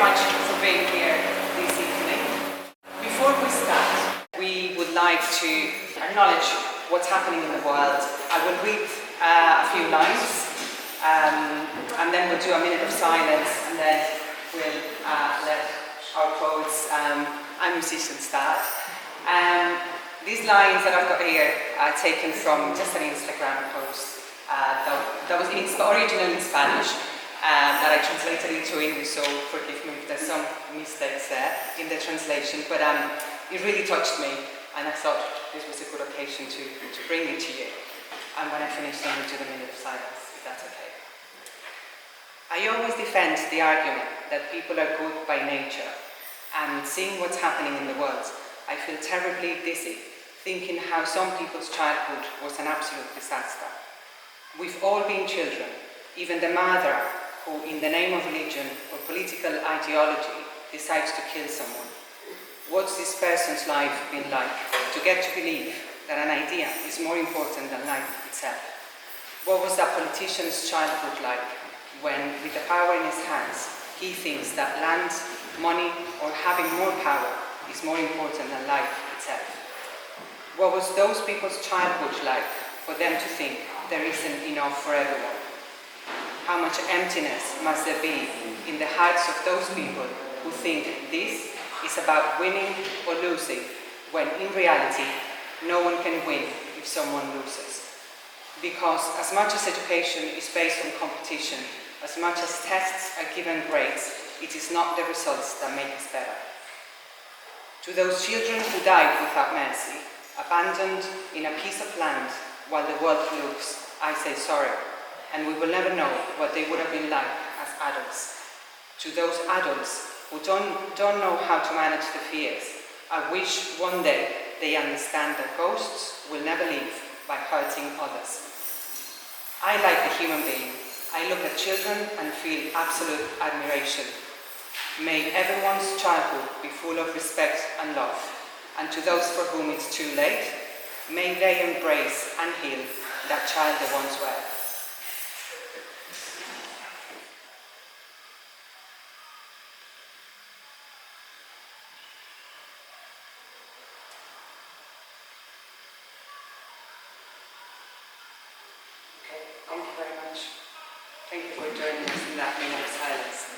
much for being here this evening. Before we start, we would like to acknowledge what's happening in the world. I will read a few lines and then we'll do a minute of silence, and then we'll let our poets and musicians start. These lines that I've got here are taken from just an Instagram post that was originally in Spanish, that I translated into English, so forgive me if there's some mistakes there in the translation, but it really touched me, and I thought this was a good occasion to bring it to you. And when I finish, then we'll do the minute of silence, if that's okay. I always defend the argument that people are good by nature, and seeing what's happening in the world, I feel terribly dizzy, thinking how some people's childhood was an absolute disaster. We've all been children, even the mother who, in the name of religion or political ideology, decides to kill someone. What's this person's life been like to get to believe that an idea is more important than life itself? What was that politician's childhood like when, with the power in his hands, he thinks that land, money, or having more power is more important than life itself? What was those people's childhood like for them to think there isn't enough for everyone? How much emptiness must there be in the hearts of those people who think this is about winning or losing, when in reality no one can win if someone loses? Because as much as education is based on competition, as much as tests are given grades, it is not the results that make us better. To those children who died without mercy, abandoned in a piece of land while the world looks, I say sorry, and we will never know what they would have been like as adults. To those adults who don't know how to manage the fears, I wish one day they understand that ghosts will never leave by hurting others. I like a human being. I look at children and feel absolute admiration. May everyone's childhood be full of respect and love, and to those for whom it's too late, may they embrace and heal that child they once were. Thank you very much. Thank you for joining us in that minute of silence.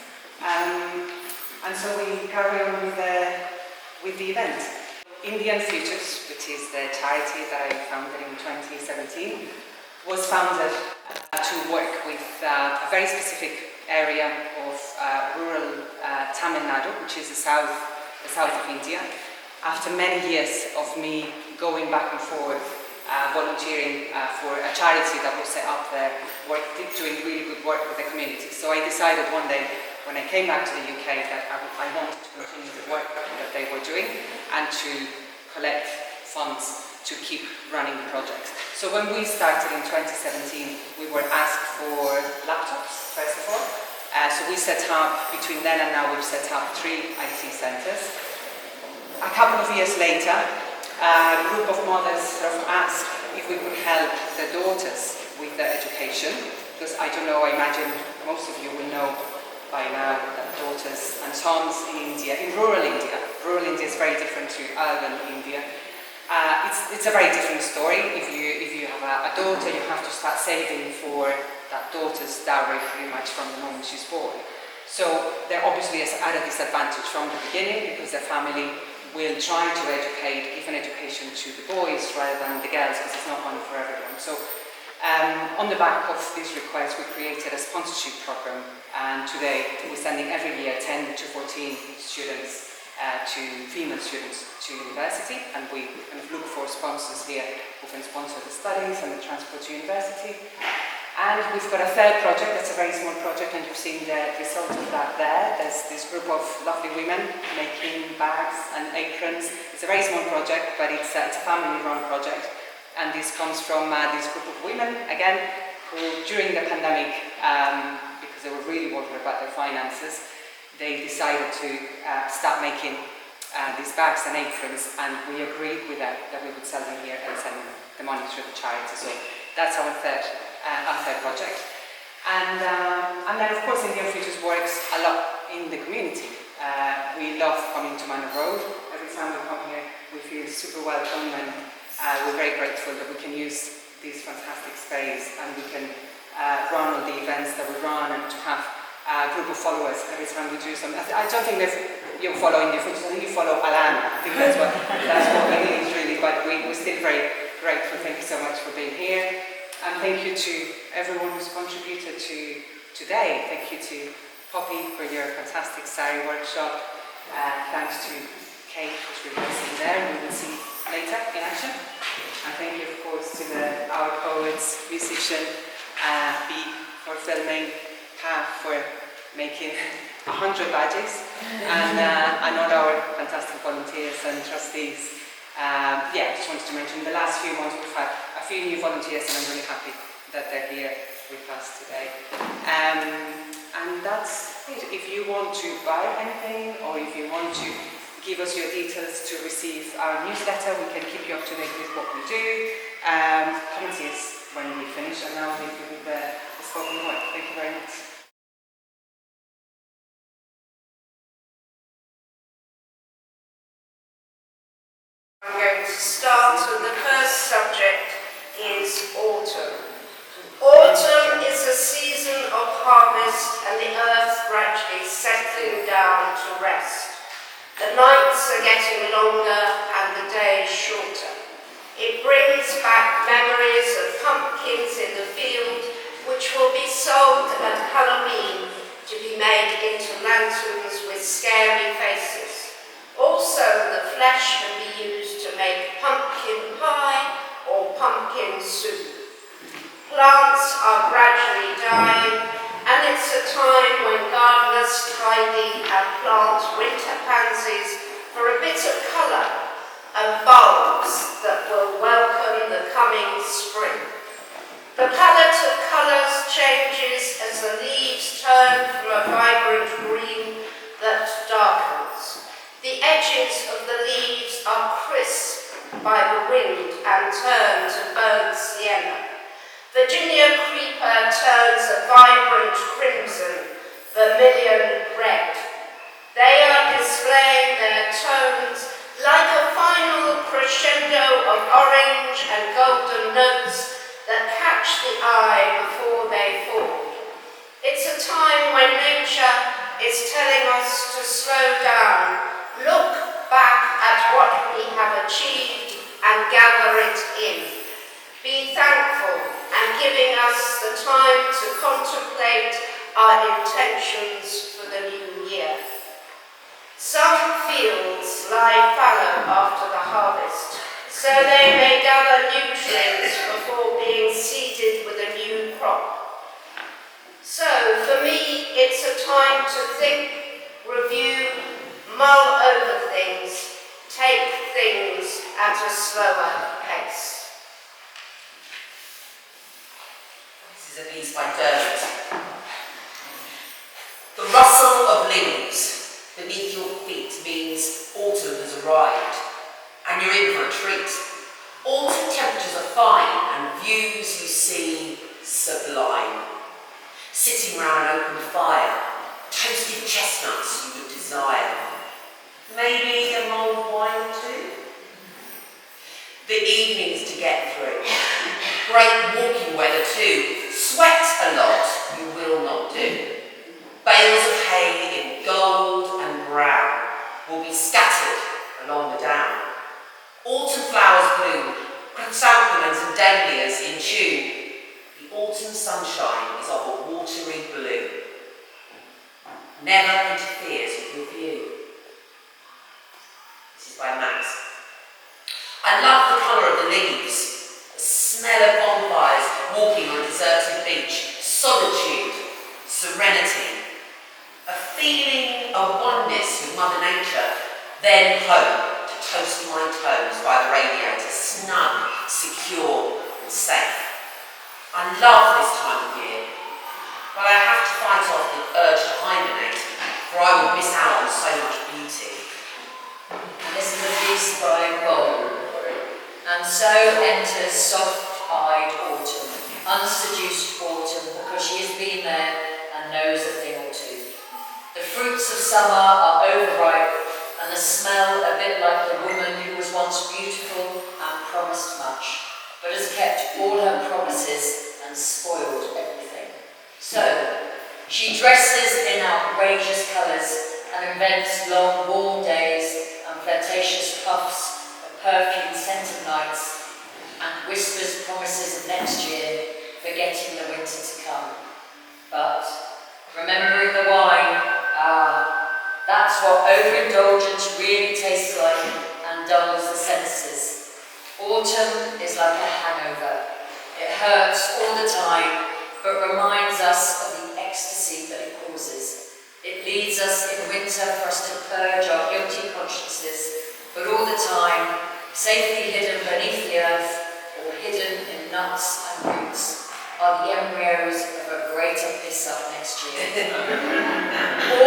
And so we carry on with the event. Indian Futures, which is the charity that I founded in 2017, was founded to work with a very specific area of rural Tamil Nadu, which is the south of India. After many years of me going back and forth, volunteering for a charity that was set up there, doing really good work with the community. So I decided one day, when I came back to the UK, that I wanted to continue the work that they were doing and to collect funds to keep running the project. So when we started in 2017, we were asked for laptops, first of all. So we set up, between then and now, we've set up 3 IT centres. A couple of years later, a group of mothers sort of asked if we could help the daughters with their education, because I don't know, I imagine most of you will know by now that daughters and sons in India, in rural India is very different to urban India. It's a very different story. If you have a daughter, you have to start saving for that daughter's dowry pretty much from the moment she's born. So they're obviously at a disadvantage from the beginning, because their family will try to give an education to the boys rather than the girls, because it's not one for everyone. So on the back of this request, we created a sponsorship program, and today we're sending every year 10 to 14 students, female students, to university, and we kind of look for sponsors here who can sponsor the studies and the transport to university. And we've got a third project. That's a very small project, and you've seen the result of that there. There's this group of lovely women making bags and aprons. It's a very small project, but it's a family-run project. And this comes from this group of women, again, who during the pandemic, because they were really worried about their finances, they decided to start making these bags and aprons, and we agreed with them that we would sell them here and send the money through the charity. So that's our third project. And then of course Indian Futures works a lot in the community. to Manor Road. Every time we come here, we feel super welcome, and we're very grateful that we can use these fantastic space and we can run all the events that we run, and to have a group of followers every time we do something. I don't think you're following the footsteps, I think you follow Alan. I think that's what we need really, but we're still very grateful. Thank you so much for being here, and thank you to everyone who's contributed to today. Thank you to Poppy for your fantastic sari workshop. Thanks to Kate, who's rehearsing there, and we will see later in action. And thank you, of course, to our poets, musician, B for filming, Pav for making 100 badges, and all our fantastic volunteers and trustees. I just wanted to mention, in the last few months we've had a few new volunteers, and I'm really happy that they're here with us today. And that's it. If you want to buy anything, or if you want to give us your details to receive our newsletter, we can keep you up to date with what we do. Come and see us when we finish, and now I'll leave you with the spoken word. Thank you very much. I'm going to start, and the first subject is autumn. Autumn is a season of harvest, and the earth gradually settling down to rest. The nights are getting longer and the days shorter. It brings back memories of pumpkins in the field, which will be sold at Halloween to be made into lanterns with scary faces. Also, the flesh can be used to make pumpkin pie or pumpkin soup. Plants are gradually dying, and it's a time when gardeners tidy and plant winter pansies for a bit of colour and bulbs that will welcome the coming spring. The palette of colours changes as the leaves turn from a vibrant green that darkens. The edges of the leaves are crisped by the wind and turn to burnt sienna. Virginia creeper turns a vibrant crimson, vermilion red. They are displaying their tones like a final crescendo of orange and golden notes that catch the eye before they fall. It's a time when nature is telling us to slow down, look back at what we have achieved and gather it in. Be thankful, and giving us the time to contemplate our intentions for the new year. Some fields lie fallow after the harvest, so they may gather nutrients before being seeded with a new crop. So, for me, it's a time to think, review, mull over things, take things at a slower pace. This is a piece by Dermot. The rustle of leaves beneath your feet means autumn has arrived, and you're in for a treat. Autumn temperatures are fine, and views you see sublime. Sitting round an open fire, toasted chestnuts you would desire. Maybe a mulled wine or two. The evenings to get through. Great walking weather too. Sweat a lot you will not do. Bales of hay in gold and brown will be scattered along the down. Autumn flowers bloom, chrysanthemums and dahlias in tune. The autumn sunshine is of a watery blue. Never interferes with your view. This is by Max. I love the colour of the leaves, the smell of bonfires, walking on a deserted beach, solitude, serenity, a feeling of oneness with Mother Nature, then home to toast my toes by the radiator, snug, secure and safe. I love this time of year, but I have to fight off the urge to hibernate, for I would miss out on so much beauty. This is a piece by Gold. And so enters soft-eyed autumn, unseduced autumn, because she has been there and knows a thing or two. The fruits of summer are overripe, and the smell a bit like the woman who was once beautiful and promised much, but has kept all her promises and spoiled everything. So, she dresses in outrageous colours and invents long warm days and flirtatious puffs of perfume-scented nights and whispers promises of next year, forgetting the winter to come. But, remembering the wine, that's what overindulgence really tastes like and dulls the senses. Autumn is like a hangover. It hurts all the time, but reminds us of the ecstasy that it causes. It leads us in winter for us to purge our guilty consciences, but all the time, safely hidden beneath the earth or hidden in nuts and roots, are the embryos of a greater piss-up next year.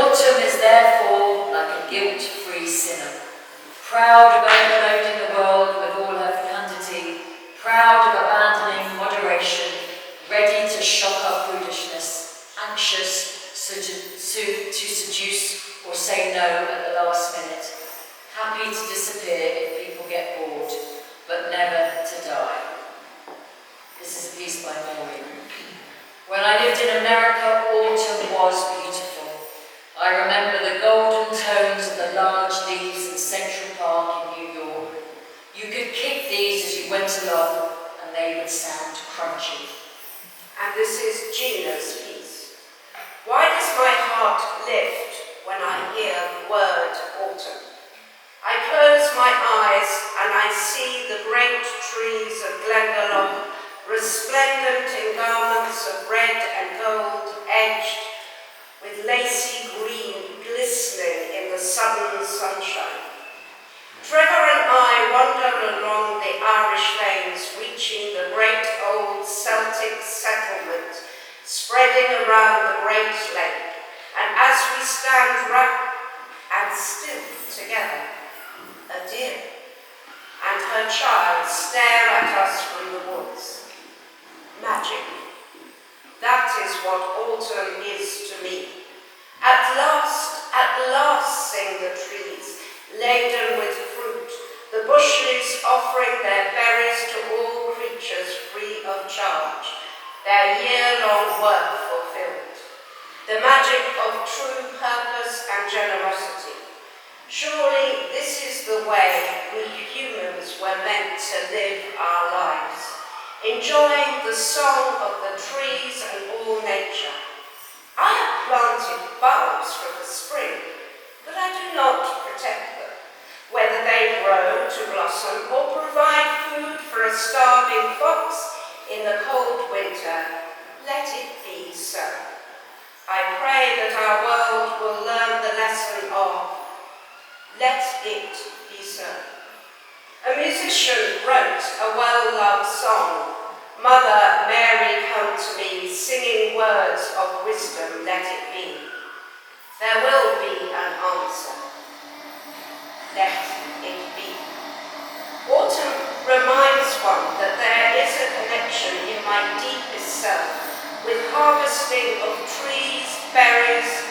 Autumn is therefore like a guilt-free sinner, proud of overloading the world with all her fecundity, proud of abandoning moderation, ready to shock our prudishness, anxious to seduce or say no at the last minute, happy to disappear if people get bored, but never to die. This is a piece by Maureen. When I lived in America, autumn was beautiful. I remember the golden tones of the large leaves in Central Park in New York. You could kick these as you went along and they would sound crunchy. And this is Gina's piece. Why does my heart lift when I hear the word autumn? I close my eyes and I see the great trees of Glendalough resplendent in garments of red and gold, edged with lacy green glistening in the southern sunshine. Trevor and I wander along the Irish lanes, reaching the great old Celtic settlement spreading around the Great Lake, and as we stand wrapped and still together, a deer and her child stare at us from the woods. Magic. That is what autumn is to me. At last sing the trees, laden with fruit, the bushes offering their berries to all creatures free of charge, their year-long work fulfilled. The magic of true purpose and generosity. Surely this is the way we humans were meant to live our lives, enjoying the song of the trees and all nature. I have planted bulbs for the spring, but I do not protect them. Whether they grow to blossom or provide food for a starving fox in the cold winter, let it be so. I pray that our world will learn the lesson of let it be so. A musician wrote a well-loved song, Mother Mary come to me, singing words of wisdom, let it be. There will be an answer. Let it be. Autumn reminds one that there is a connection in my deepest self with harvesting of trees, berries,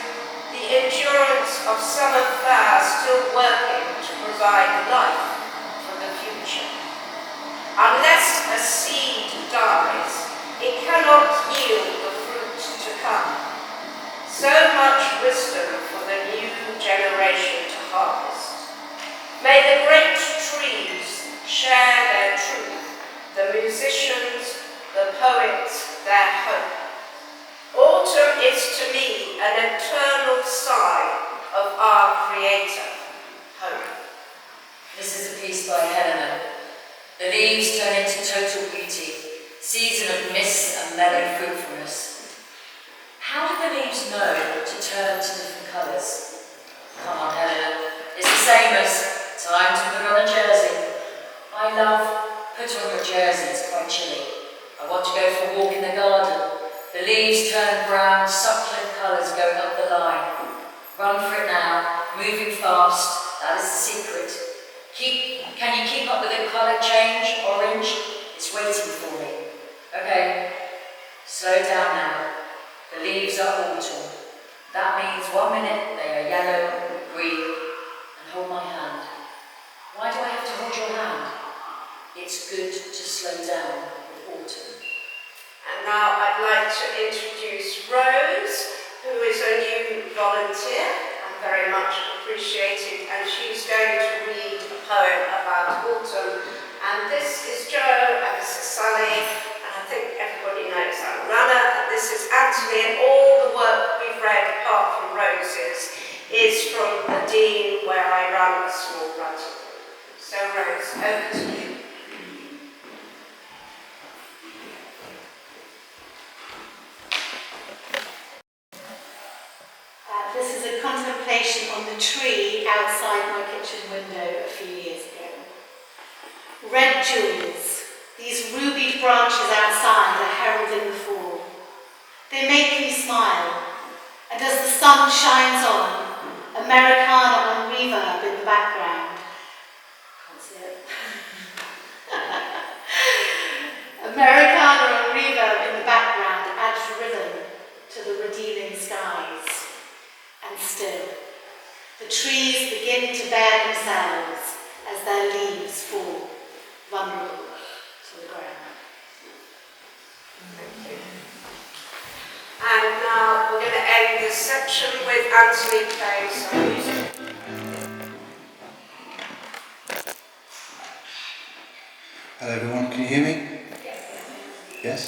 the endurance of summer flowers still working to provide life for the future. Unless a seed dies, it cannot yield the fruit to come. So much wisdom for the new generation to harvest. May the great trees share their truth, the musicians, the poets, their hope. Autumn is to me an eternal sign of our Creator, hope. This is a piece by Helena. The leaves turn into total beauty, season of mist and mellow fruitfulness. How do the leaves know to turn to different colours? Come on, Helena. It's the same as time to put on a jersey. I love put on your jersey, it's quite chilly. I want to go for a walk in the garden. The leaves turn brown, succulent colours going up the line. Run for it now, moving fast, that is the secret. Can you keep up with the colour change, orange? It's waiting for me. Okay, slow down now. The leaves are autumn. That means 1 minute they are yellow, green, and hold my volunteer and very much appreciated, and she's going to read a poem about autumn. And this is Jo, and this is Sally, and I think everybody knows I'm Rana, and this is Anthony, and all the work we've read, apart from Rose's, is from the Dean, where I run a small writing group. So Rose, over to you. This is a contemplation on the tree outside my kitchen window a few years ago. Red jewels, these rubied branches outside are heralding the fall. They make me smile, and as the sun shines on, Americana on reverb in the background. Can't see it. Americana on reverb in the background adds rhythm to the redeeming skies. And still, the trees begin to bare themselves as their leaves fall, vulnerable to the ground. Thank you. And now we're going to end this section with Anthony playing some music. Hello everyone, can you hear me? Yes?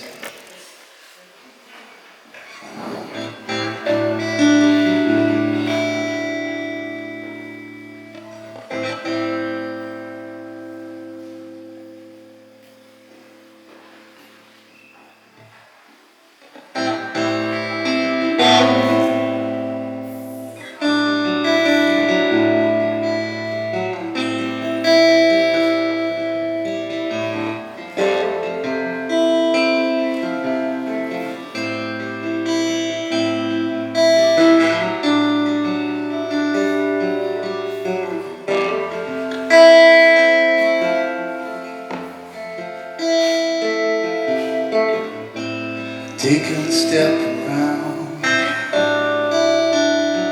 Take a step around,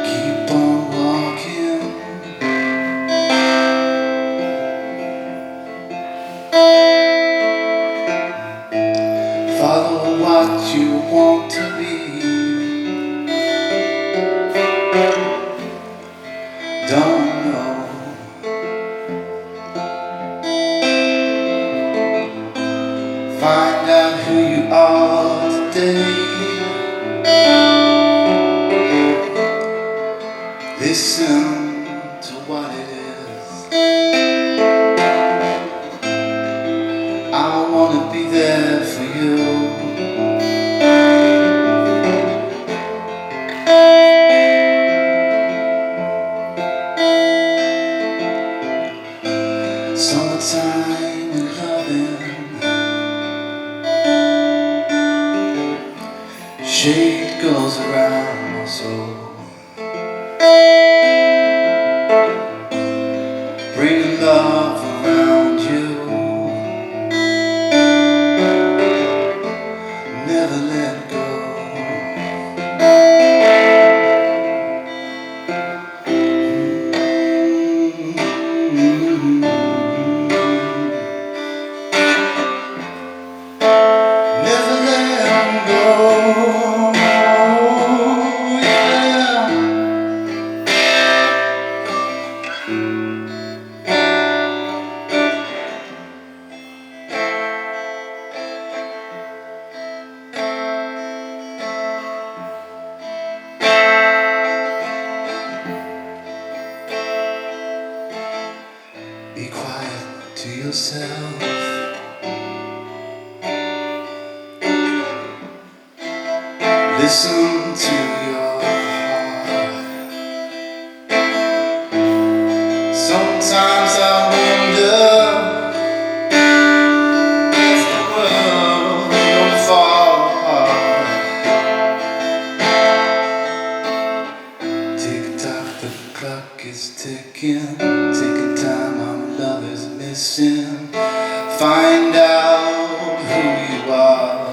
keep on walking. Follow what you want to be. Don't know. Find out who you are today. Listen to what it is. I wanna be there for you. Summertime and loving, shade goes around my soul. Bring love around you. Never let go. Never let go. Yeah. Be quiet to yourself. Listen to your heart. Sometimes I wonder if the world don't fall apart. Tick-tock, the clock is ticking. Taking time, our love is missing. Find out who you are.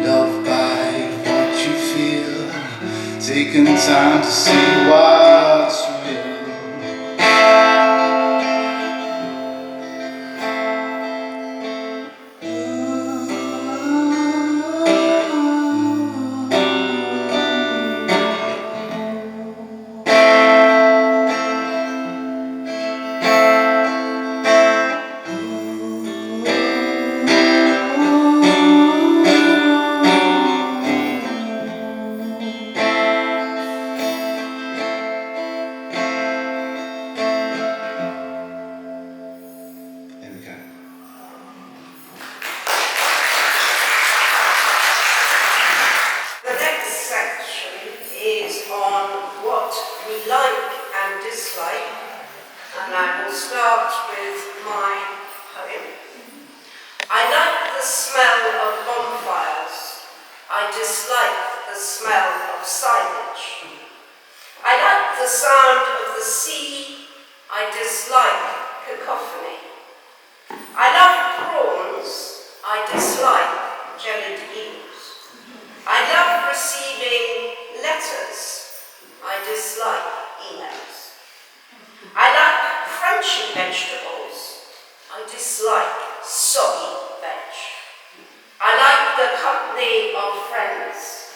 Loved by what you feel. Taking time to see what's real. on what we like and dislike, and I will start with my poem. I like the smell of bonfires. I dislike the smell of silage. I like the sound of the sea. I dislike cacophony. I love prawns. I dislike jellied eels. I love receiving letters. I dislike emails. I like crunchy vegetables. I dislike soggy veg. I like the company of friends.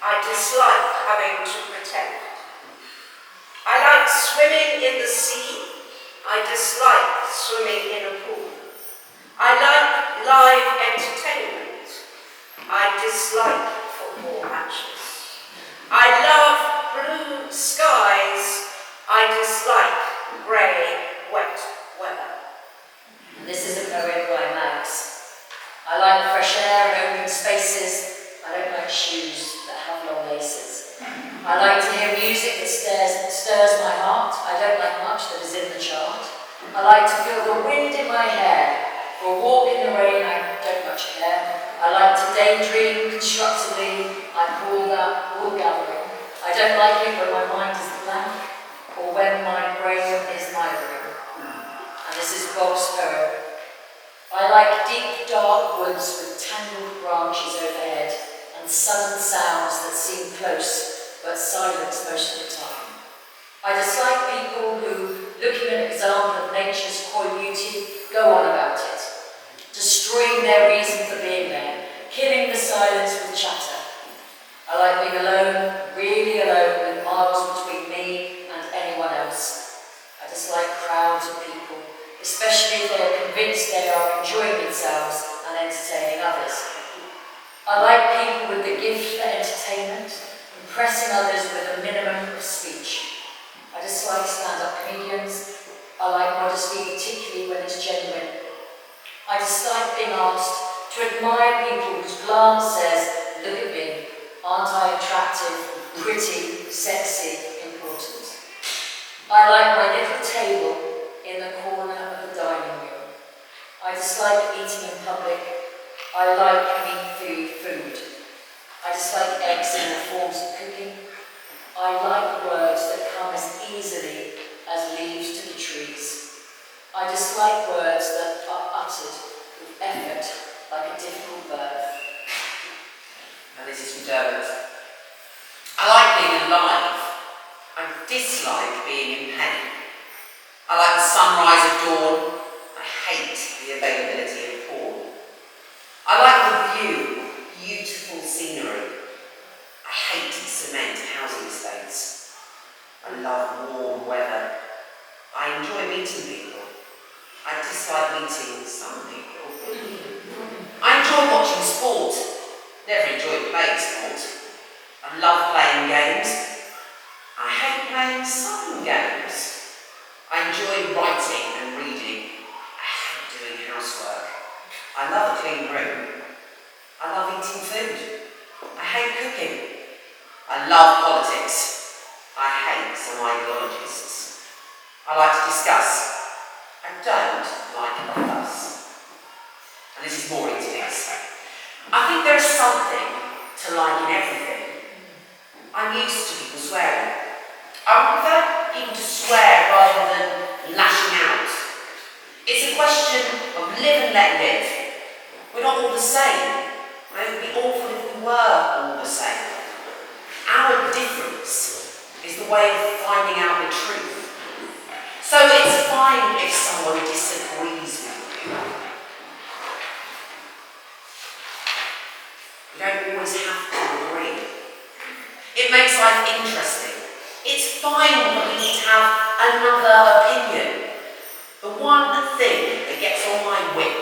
I dislike having to pretend. I like swimming in the sea. I dislike swimming in a pool. I like live entertainment. I dislike football matches. I love blue skies. I dislike grey, wet weather. And this is a poem by Max. I like fresh air and open spaces. I don't like shoes that have long laces. I like to hear music that stirs my heart. I don't like much that is in the chart. I like to feel the wind in my hair. For a walk in the rain, I don't much care. I like to daydream constructively. I call that wool gathering. I don't like it when my mind is blank or when my brain is mithering. And this is Bob's poem. I like deep, dark woods with tangled branches overhead and sudden sounds that seem close but silent most of the time. I dislike people who, looking at an example of nature's coy beauty, go on about it, destroying their reason for being there, killing the silence with chatter. I like being alone, really alone, with miles between me and anyone else. I dislike crowds of people, especially if they are convinced they are enjoying themselves and entertaining others. I like people with the gift for entertainment, impressing others with a minimum of speech. I dislike stand-up comedians. I like modesty, particularly when it's genuine. I dislike being asked to admire people whose glance says, look at me, aren't I attractive, pretty, sexy, important? I like my little table in the corner of the dining room. I dislike eating in public. I like meat-free food. I dislike eggs in all forms of cooking. I like words that come as easily as leaves to the trees. I dislike words that are uttered with effort, like a difficult birth. And this is from Dermot. I like being alive. I dislike being in pain. I like the sunrise of dawn. I hate the availability of porn. I like the view, beautiful scenery. I hate cement housing estates. I love warm weather. I enjoy meeting people. I dislike meeting some people. I enjoy watching sport. Never enjoyed playing sport. I love playing games. I hate playing some games. I enjoy writing and reading. I hate doing housework. I love a clean room. I love eating food. I hate cooking. I love politics. I hate some ideologists. I like to discuss. I don't like a fuss. And this is more into this. I think there is something to like in everything. I'm used to people swearing. I would prefer people to swear rather than lashing out. It's a question of live and let live. We're not all the same. It would be awful if we were all the same. Our difference is the way of finding out the truth. So it's fine if someone disagrees with you. You don't always have to agree. It makes life interesting. It's fine for me to have another opinion. The one thing that gets on my wick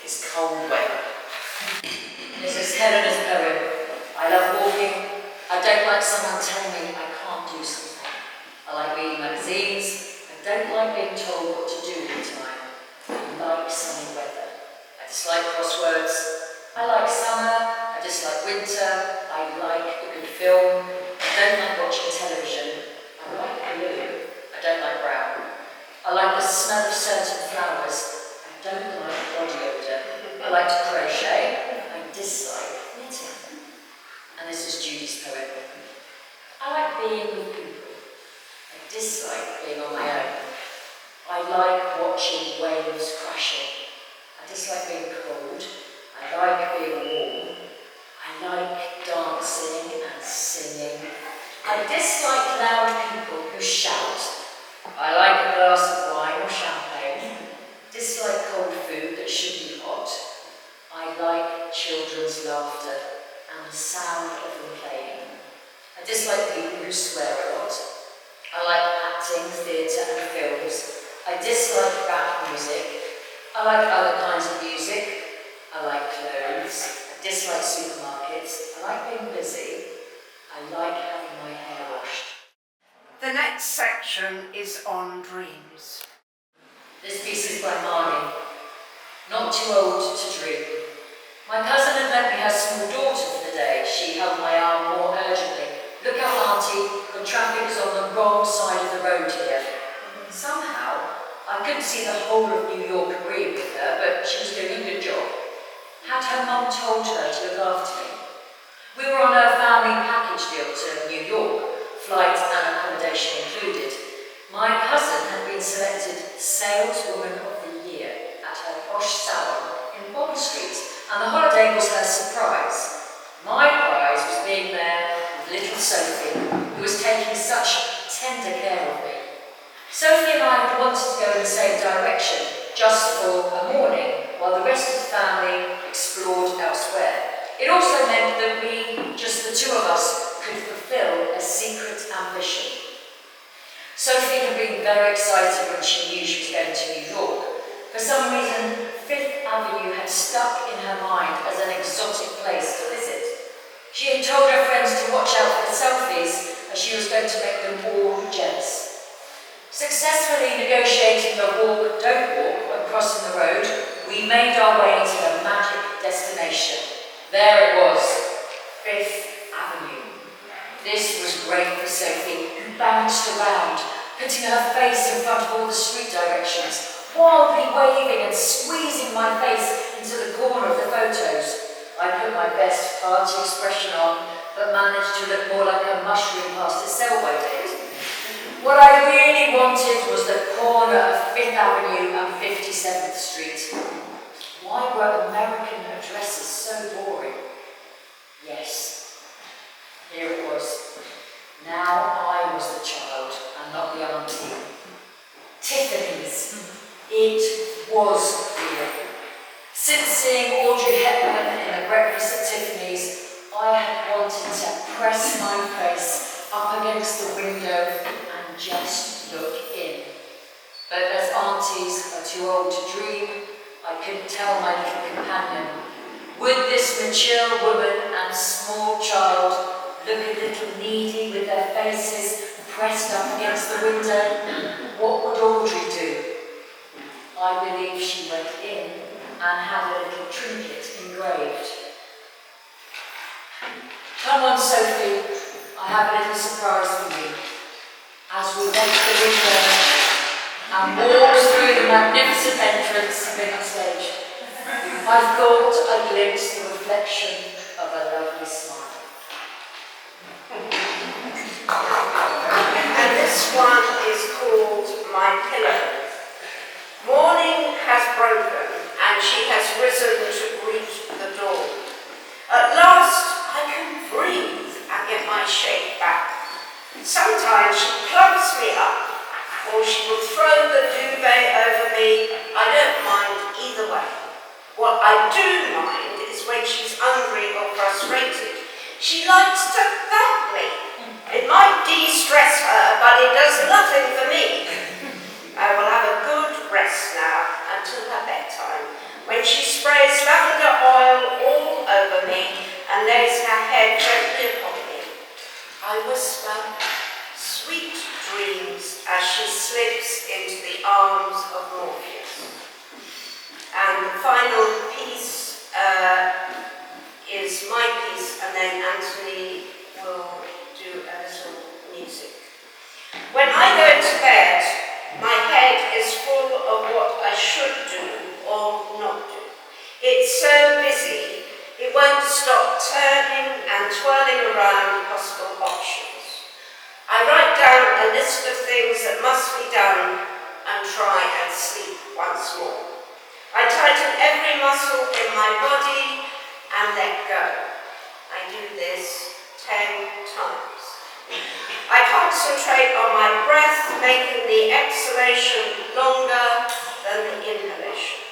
is cold weather. This is Helena's poem. I love walking. I don't like someone telling me I can't do something. I like reading magazines. I don't like being told what to do all the time. I like sunny weather. I dislike crosswords. I like summer. I dislike winter. I like a good film. I don't like watching television. being with people. I dislike being on my own. I like watching waves crashing. I dislike being cold. I like being warm. I like dancing and singing. I dislike loud people who shout. I like a glass of wine or champagne. Dislike cold food that should be hot. I like children's laughter and the sound of them playing. I dislike people who swear a lot. I like acting, theatre and films. I dislike rap music. I like other kinds of music. I like clothes. I dislike supermarkets. I like being busy. I like having my hair washed. The next section is on dreams. This piece is by Amado. Not too old to dream. My cousin had lent me her small daughter for the day. She held my arm more urgently. Look out, Auntie, the traffic is on the wrong side of the road here. Somehow, I couldn't see the whole of New York agreeing with her, but she was doing a good job. Had her mum told her to look after me? We were on a family package deal to New York, flight and accommodation included. My cousin had been selected Saleswoman of the Year at her posh salon in Bond Street, and the holiday was her surprise. My prize was being there with little Sophie, who was taking such tender care of me. Sophie and I had wanted to go in the same direction, just for a morning, while the rest of the family explored elsewhere. It also meant that we, just the two of us, could fulfill a secret ambition. Sophie had been very excited when she knew she was going to New York. For some reason, Fifth Avenue had stuck in her mind as an exotic place to visit. She had told her friends to watch out for the selfies, as she was going to make them all jealous. Successfully negotiating the walk, don't walk when crossing the road, we made our way to the magic destination. There it was, Fifth Avenue. This was great for Sophie, who bounced around, putting her face in front of all the street directions, wildly waving and squeezing my face into the corner of the photos. I put my best party expression on, but managed to look more like a mushroom past its sell-by date. What I really wanted was the corner of Fifth Avenue and 57th Street. Why were American addresses so boring? Yes, here it was. Now I was the child and not the auntie. Tiffany's. It was real. Since seeing Audrey Hepburn in The Breakfast at Tiffany's, I had wanted to press my face up against the window and just look in. But as aunties are too old to dream, I couldn't tell my little companion. Would this mature woman and small child look a little needy with their faces pressed up against the window? What would Audrey do? I believe she went in and had a little trinket engraved. Come on, Sophie, I have a little surprise for you. As we went to the window and walked through the magnificent entrance of the stage, I thought I glimpsed the reflection of a lovely smile. And this one is called My Pillow. Morning has broken and she has risen to greet the dawn. At last I can breathe and get my shake back. Sometimes she plugs me up or she will throw the duvet over me. I don't mind either way. What I do mind is when she's hungry or frustrated. She likes to thump me. It might de-stress her, but it does nothing for me. I will have a good rest now until her bedtime, when she sprays lavender oil all over me and lays her head gently upon me. I whisper sweet dreams as she slips into the arms of Morpheus. And the final piece is my piece, and then Anthony will do a little music. When I go to bed, my head is full of what I should do or not do. It's so busy, it won't stop turning and twirling around possible options. down a list of things that must be done and try and sleep once more. I tighten every muscle in my body and let go. I do this 10 times. I concentrate on my breath, making the exhalation longer than the inhalation.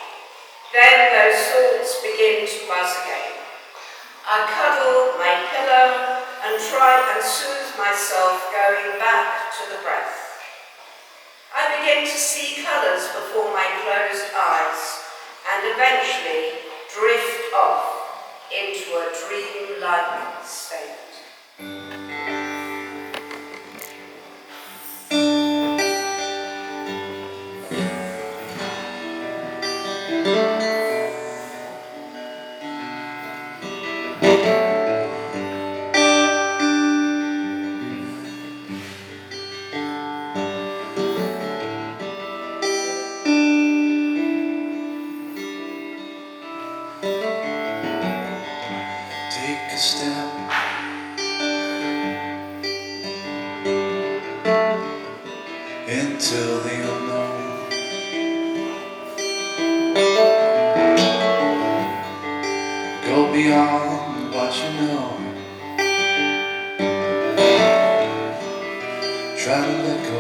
Then those thoughts begin to buzz again. I cuddle my pillow and try and soothe myself, going back to the breath. I begin to see colours before my closed eyes and eventually drift off into a dream-like state. Take a step into the unknown. Go beyond what you know. Try to let go.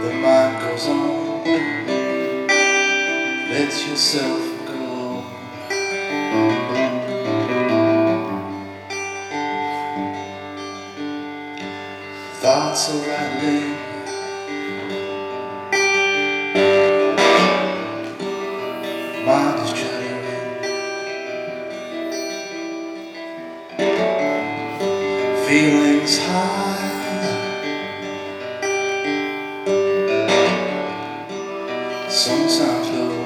The mind goes on. Let yourself go. Thoughts are rattling. Mind is chattering. Feelings high. Sometimes low.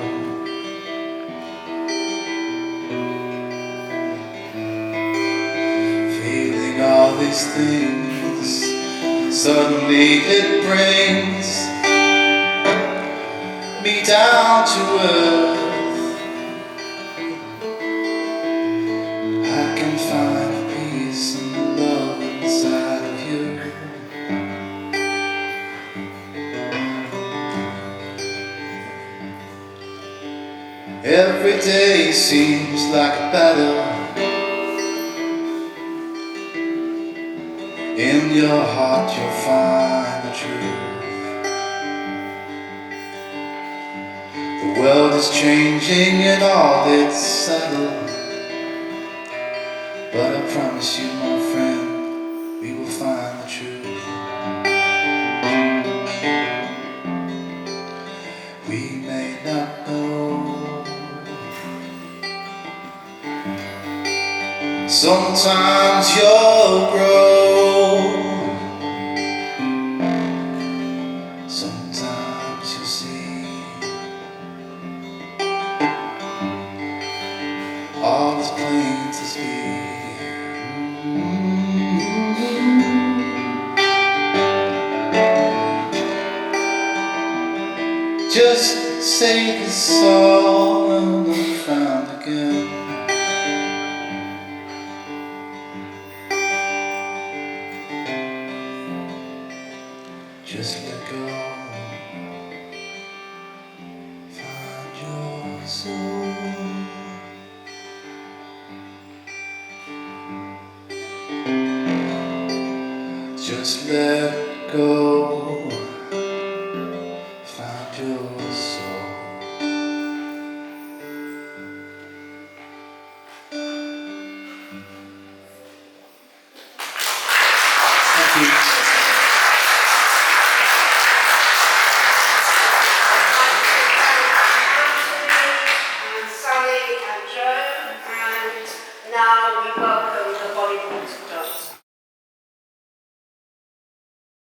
Feeling all these things. Suddenly it brings me down to earth. I can find peace and love inside of you. Every day seems like a battle. In your heart you'll find the truth. The world is changing and all it's subtle. But I promise you, my friend, we will find the truth. We may not know. Sometimes you'll grow. Sometimes you'll see all is plain to see. Just say the song and I'm found again. Just let go. Find your soul. Just let go. Find your soul. Thank you.